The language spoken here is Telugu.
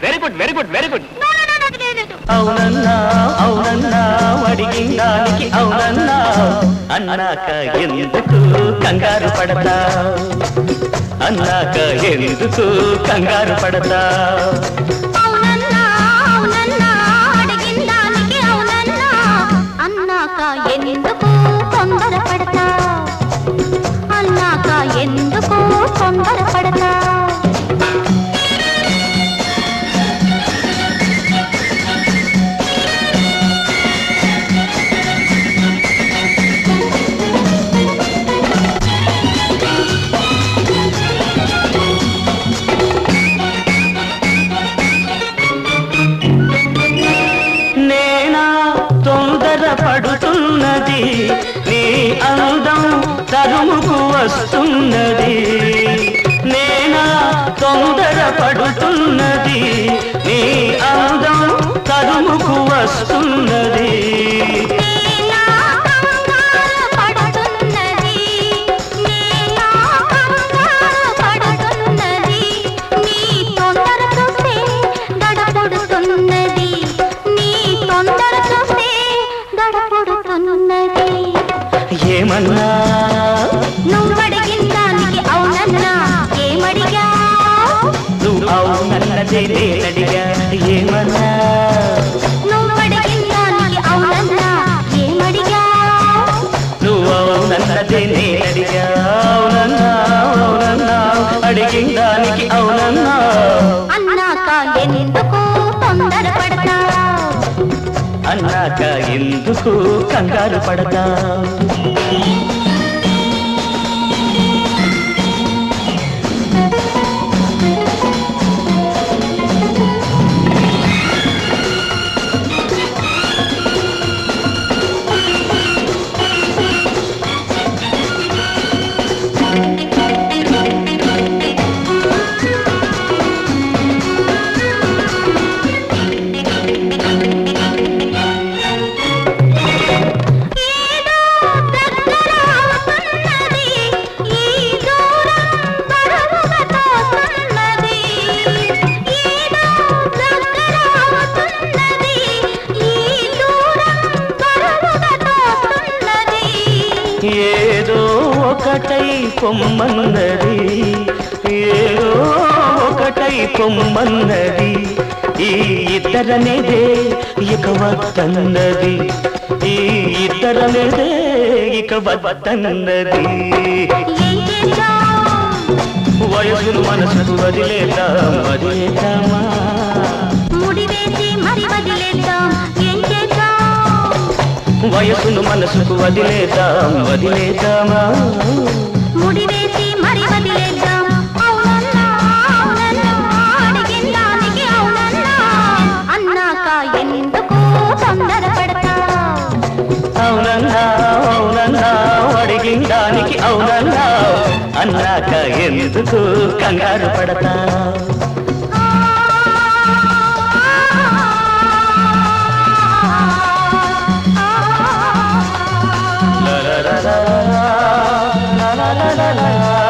Very good very good very good. అవునన్నా అవునన్నా అడిగిందానికి అవునన్నా అన్నాక ఎందుకు కంగారు పడతా, అన్నాక ఎందుకు కంగారు పడతా. అవునన్నా అవునన్నా అడిగిందానికి అవునన్నా అన్నాక ఎందుకు తొందర పడతా, అన్నాక ఎందుకు తొందర పడతా. పడుతున్నది నీ అందం తరుముకు వస్తున్నది, నేనా తొందర పడుతున్నది నీ అందం తరుముకు వస్తున్నది. ఏమన్నా నువ్వడిగిందానికి అవునన్నా ఏమడిగా, నువ్వు అవునన్నదే నేనడిగా. ఏమన్నా నువ్వడిగిందానికి అవునన్నా ఏమడిగా, నువ్వు అవునన్నదే నేనడిగా. అవునన్నా అవునన్నా అడిగిందానికి అవునన్నా అన్నాక ఎందుకు తొందర పడతా, అన్నాక ఎందుకు కంగారు పడతా. ఏదో ఒకటై పొమ్మన్నది, ఏదో ఒకటై పొమ్మన్నది, ఈ ఇద్దరనేదే ఇక వద్దన్నది, ఈ ఇద్దరనేదే ఇక వద్దన్నది. వయసును మనసుకు వదిలేద్దాం వదిలేద్దామా, ముడివేసి మరి వదిలేద్దాం ఏం చేద్దాం, వయసును మనసుకు వదిలేద్దాం వదిలేద్దామా, ముడివేసి మరి వదిలేద్దాం. అవునన్నా అవునన్నా అడిగిందానికి అవునన్నా అన్నాక ఎందుకు తొందర పడతా, అవునన్నా అవునన్నా అడిగిందానికి అవునన్నా అన్నాక ఎందుకు కంగారు పడతా. la la la la la la la la la